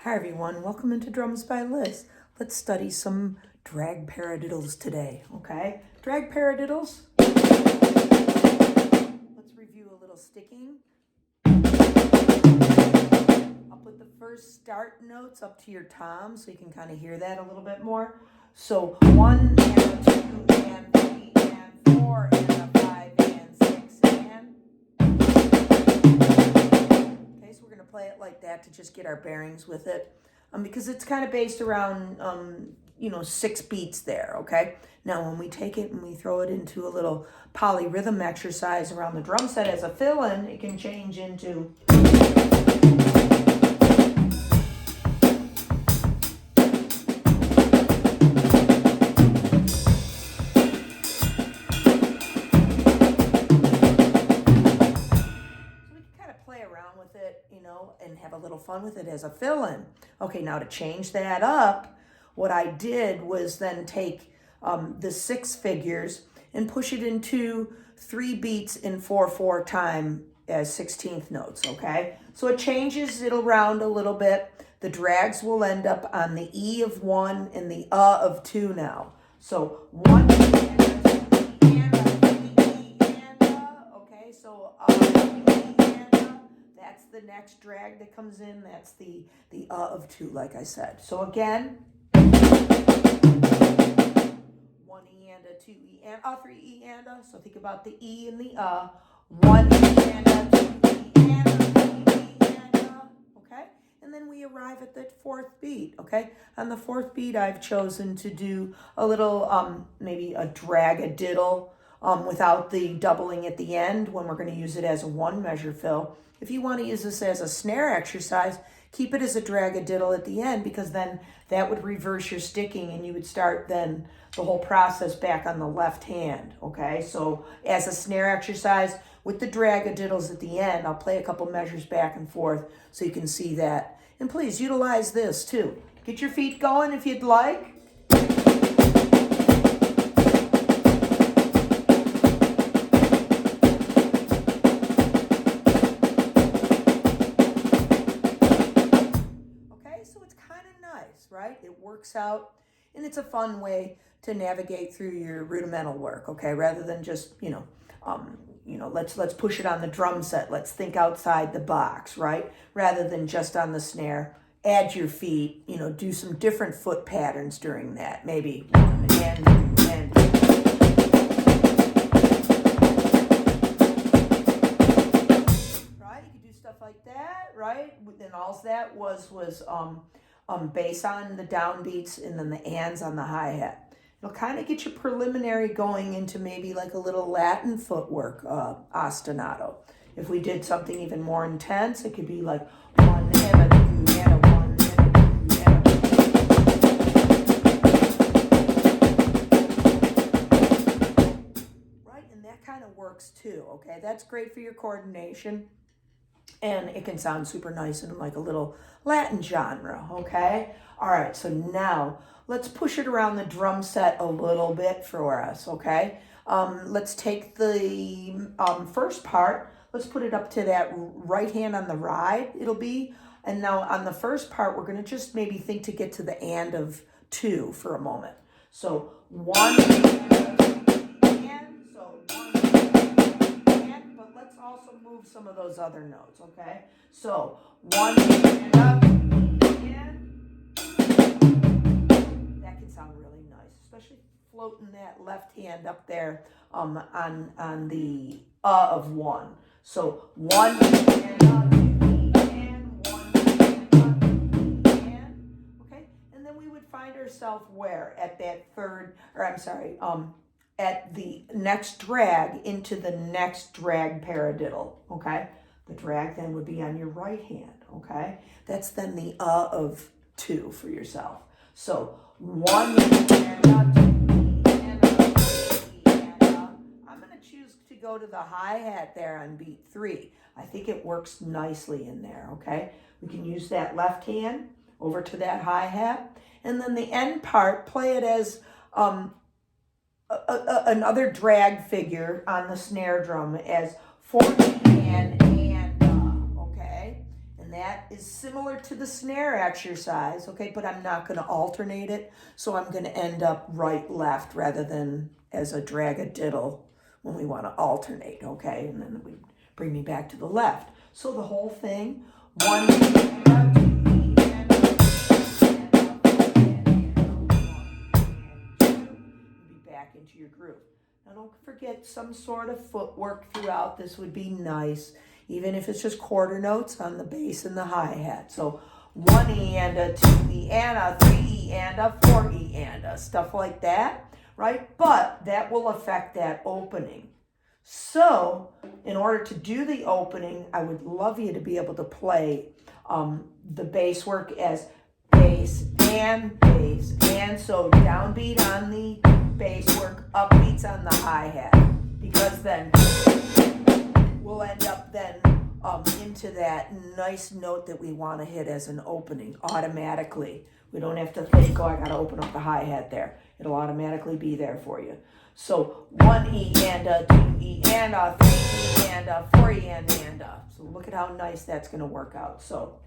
Hi everyone, welcome into Drums by Liz. Let's study some drag paradiddles today, okay? Drag paradiddles. Let's review a little sticking. I'll put the first start notes up to your tom so you can kind of hear that a little bit more. So 1 and 2 and 3 and 4 and 5 and 6 and... Okay, so we're going to play it like that to just get our bearings with it. Because it's kind of based around, 6 beats there, okay? Now, when we take it and we throw it into a little polyrhythm exercise around the drum set as a fill-in, it can change into... and have a little fun with it as a fill-in. Okay, now to change that up, what I did was then take the 6 figures and push it into 3 beats in 4/4 time as 16th notes, okay? So it changes it around a little bit. The drags will end up on the E of 1 and the of 2 now. So 1 and okay, so that's the next drag that comes in. That's the of 2, like I said. So again, 1 E and a 2 E and a 3 E and a. So think about the E and the 1 E and a 2 E and a 3 E and a. Okay, and then we arrive at the 4th beat. Okay, on the 4th beat, I've chosen to do a little maybe a dragadiddle without the doubling at the end when we're going to use it as a 1 measure fill. If you want to use this as a snare exercise, keep it as a dragadiddle at the end, because then that would reverse your sticking and you would start then the whole process back on the left hand, okay? So as a snare exercise with the dragadiddles at the end, I'll play a couple measures back and forth so you can see that. And please utilize this too. Get your feet going if you'd like. Right? It works out, and it's a fun way to navigate through your rudimental work, okay? Rather than just, let's push it on the drum set. Let's think outside the box, right? Rather than just on the snare. Add your feet, do some different foot patterns during that. Maybe and. Right? You could do stuff like that, right? Then all that was bass on the downbeats and then the ands on the hi-hat. It'll kind of get you preliminary going into maybe like a little Latin footwork ostinato. If we did something even more intense, it could be like 1 and a 2 and a 1 and a 2 and a... Right, and that kind of works too, okay? That's great for your coordination. And it can sound super nice in like a little Latin genre, okay? All right, so now let's push it around the drum set a little bit for us, okay? Let's take the first part. Let's put it up to that right hand on the ride, it'll be. And now on the first part, we're going to just maybe think to get to the and of 2 for a moment. So 1 also move some of those other notes, okay? So 1 and up, and that can sound really nice, especially floating that left hand up there on the of 1. So 1 and up, and 1 and up, and okay, and then we would find ourselves where at that at the next drag into the next drag paradiddle, okay? The drag then would be on your right hand, okay? That's then the of 2 for yourself. So 1 and up, 2 and up, 3 and up. I'm going to choose to go to the hi-hat there on beat 3. I think it works nicely in there, okay? We can use that left hand over to that hi-hat, and then the end part, play it as another drag figure on the snare drum as 4 and okay? And And that is similar to the snare exercise, okay, but I'm not going to alternate it. So I'm going to end up right, left, rather than as a dragadiddle when we want to alternate, okay? And then we bring me back to the left. So the whole thing, 1 E and a, 2 E and a, be back into your groove. Now don't forget some sort of footwork throughout. This would be nice, even if it's just quarter notes on the bass and the hi-hat. So 1 E and a, 2 E and a, 3 E and a, 4 E and a, stuff like that, right? But that will affect that opening. So in order to do the opening, I would love you to be able to play the bass work as bass, and so downbeat on the bass work, upbeats on the hi-hat, because then we'll end up then into that nice note that we want to hit as an opening automatically. We don't have to think, oh, I got to open up the hi-hat there. It'll automatically be there for you. So 1 E and a, 2 E and a, 3 E and a, 4 E and a. So look at how nice that's going to work out. So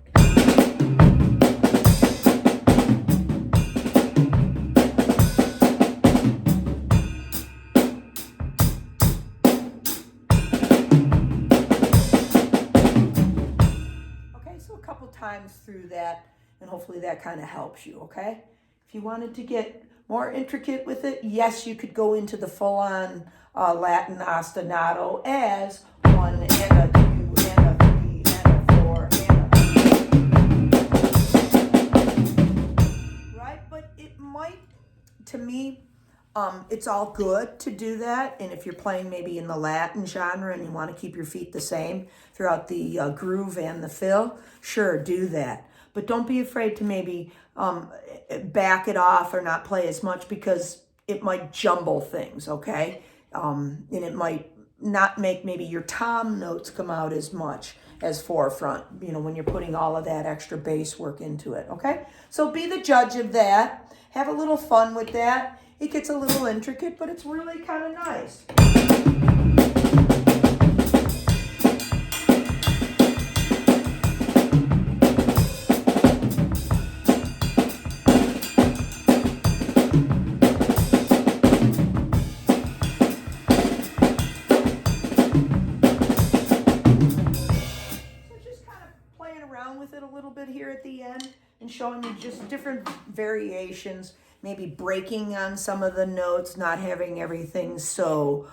a couple times through that, and hopefully that kind of helps you, okay? If you wanted to get more intricate with it, yes, you could go into the full-on Latin ostinato as 1 and a 2 and a 3 and a 4 and a, right? But it might, to me, it's all good to do that. And if you're playing maybe in the Latin genre and you want to keep your feet the same throughout the groove and the fill, sure, do that. But don't be afraid to maybe back it off or not play as much, because it might jumble things, okay? And it might not make maybe your tom notes come out as much as forefront, you know, when you're putting all of that extra bass work into it, okay? So be the judge of that. Have a little fun with that. It gets a little intricate, but it's really kind of nice. With it a little bit here at the end and showing you just different variations, maybe breaking on some of the notes, not having everything so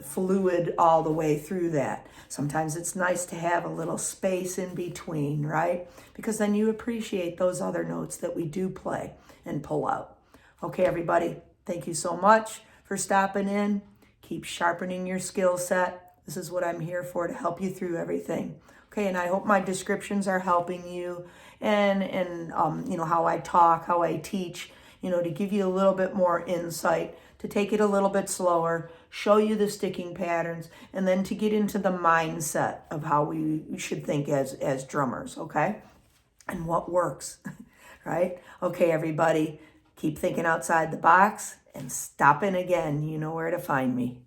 fluid all the way through that. Sometimes it's nice to have a little space in between, right? Because then you appreciate those other notes that we do play and pull out. Okay, everybody, thank you so much for stopping in. Keep sharpening your skill set. This is what I'm here for, to help you through everything. Okay, and I hope my descriptions are helping you, and you know, how I talk, how I teach, you know, to give you a little bit more insight, to take it a little bit slower, show you the sticking patterns, and then to get into the mindset of how we should think as drummers, okay? And what works, right? Okay, everybody, keep thinking outside the box and stop in again. You know where to find me.